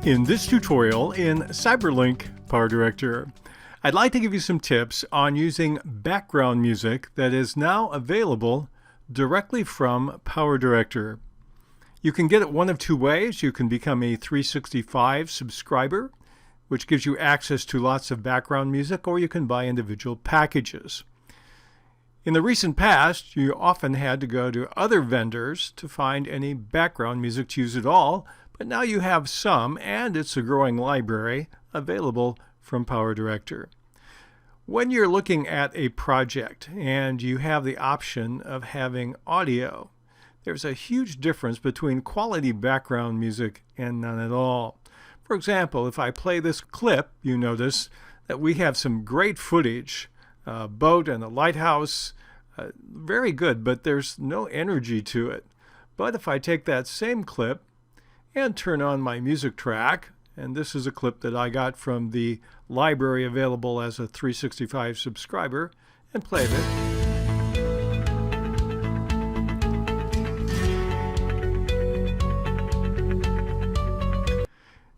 In this tutorial in CyberLink PowerDirector, I'd like to give you some tips on using background music that is now available directly from PowerDirector. You can get it one of two ways. You can become a 365 subscriber, which gives you access to lots of background music, or you can buy individual packages. In the recent past, you often had to go to other vendors to find any background music to use at all, but now you have some, and it's a growing library available from PowerDirector. When you're looking at a project and you have the option of having audio, there's a huge difference between quality background music and none at all. For example, if I play this clip, you notice that we have some great footage, a boat and a lighthouse, very good, but there's no energy to it. But if I take that same clip and turn on my music track, and this is a clip that I got from the library available as a 365 subscriber, and play it.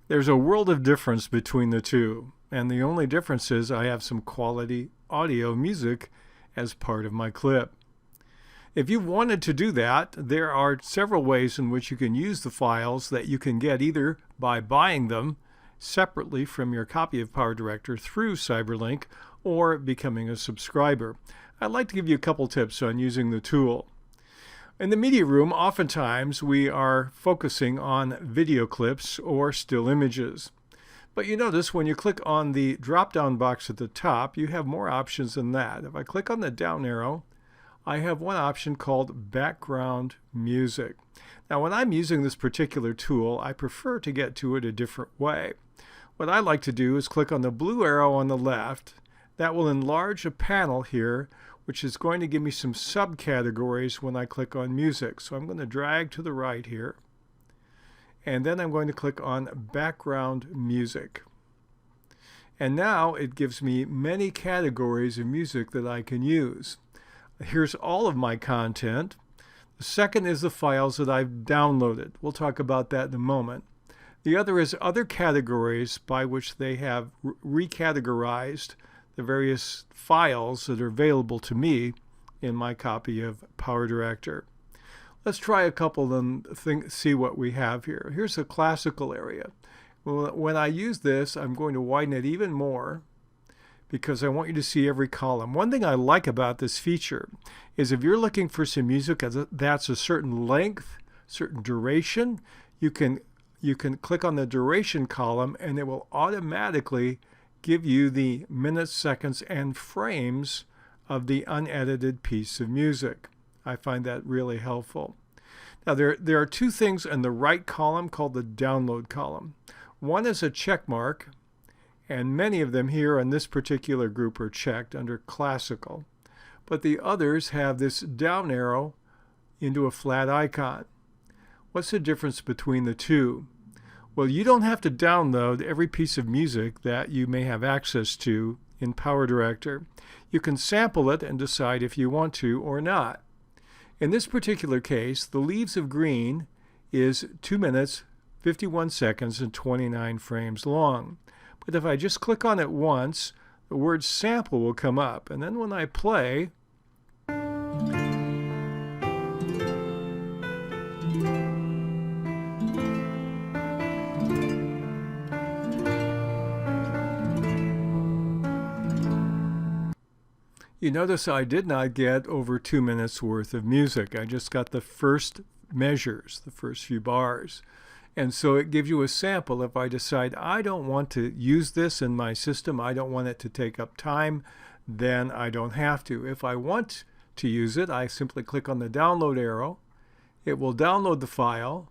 There's a world of difference between the two, and the only difference is I have some quality audio music as part of my clip. If you wanted to do that, there are several ways in which you can use the files that you can get either by buying them separately from your copy of PowerDirector through CyberLink or becoming a subscriber. I'd like to give you a couple tips on using the tool. In the media room, oftentimes we are focusing on video clips or still images. But you notice when you click on the drop-down box at the top, you have more options than that. If I click on the down arrow, I have one option called background music. Now when I'm using this particular tool, I prefer to get to it a different way. What I like to do is click on the blue arrow on the left. That will enlarge a panel here, which is going to give me some subcategories when I click on music. So I'm going to drag to the right here, and then I'm going to click on background music. And now it gives me many categories of music that I can use. Here's all of my content. The second is the files that I've downloaded. We'll talk about that in a moment. The other is other categories by which they have recategorized the various files that are available to me in my copy of PowerDirector. Let's try a couple and see what we have here. Here's the classical area. When I use this, I'm going to widen it even more, because I want you to see every column. One thing I like about this feature is if you're looking for some music that's a certain length, certain duration, you can click on the duration column and it will automatically give you the minutes, seconds, and frames of the unedited piece of music. I find that really helpful. Now there are two things in the right column called the download column. One is a check mark, and many of them here in this particular group are checked under classical. But the others have this down arrow into a flat icon. What's the difference between the two? Well, you don't have to download every piece of music that you may have access to in PowerDirector. You can sample it and decide if you want to or not. In this particular case, The Leaves of Green is 2 minutes, 51 seconds, and 29 frames long. But if I just click on it once, the word sample will come up. And then when I play, you notice I did not get over 2 minutes worth of music. I just got the first measures, the first few bars. And so it gives you a sample. If I decide I don't want to use this in my system, I don't want it to take up time, then I don't have to. If I want to use it, I simply click on the download arrow. It will download the file,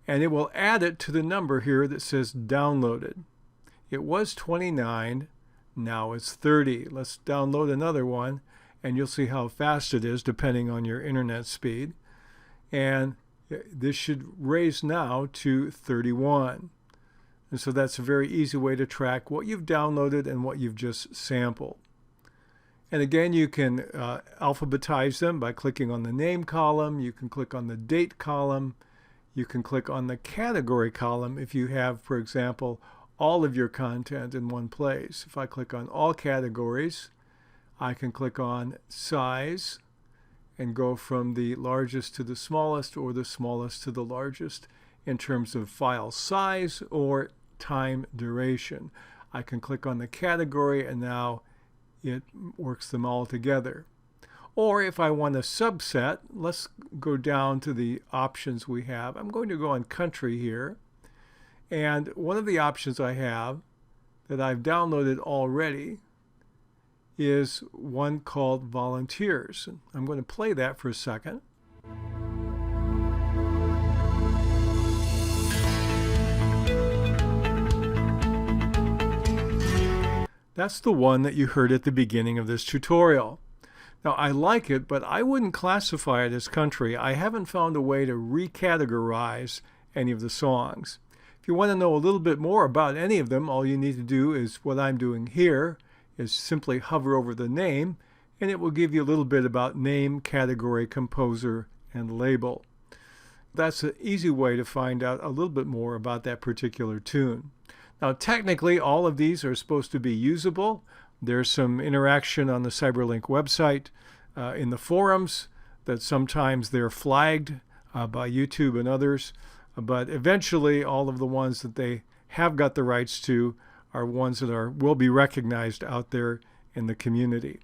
and it will add it to the number here that says downloaded. It was 29, now it's 30. Let's download another one, and you'll see how fast it is depending on your internet speed. And this should raise now to 31. And so that's a very easy way to track what you've downloaded and what you've just sampled. And again, you can alphabetize them by clicking on the name column. You can click on the date column. you can click on the category column if you have, for example, all of your content in one place. If I click on all categories, I can click on size and go from the largest to the smallest or the smallest to the largest in terms of file size or time duration. I can click on the category and now it works them all together. Or if I want a subset, let's go down to the options we have. I'm going to go on country here. And one of the options I have that I've downloaded already is one called volunteers. I'm going to play that for a second. That's the one that you heard at the beginning of this tutorial. Now, I like it, but I wouldn't classify it as country. I haven't found a way to recategorize any of the songs. If you want to know a little bit more about any of them, all you need to do is what I'm doing here, is simply hover over the name, and it will give you a little bit about name, category, composer, and label. That's an easy way to find out a little bit more about that particular tune. Now, technically, all of these are supposed to be usable. There's some interaction on the Cyberlink website in the forums that sometimes they're flagged by YouTube and others. But eventually, all of the ones that they have got the rights to are ones that will be recognized out there in the community.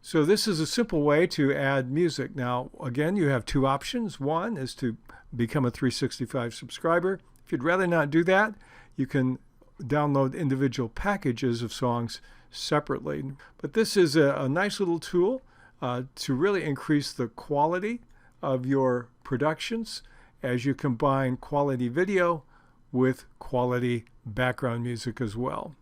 So this is a simple way to add music. Now, again, you have two options. One is to become a 365 subscriber. If you'd rather not do that, you can download individual packages of songs separately. But this is a nice little tool to really increase the quality of your productions as you combine quality video with quality background music as well.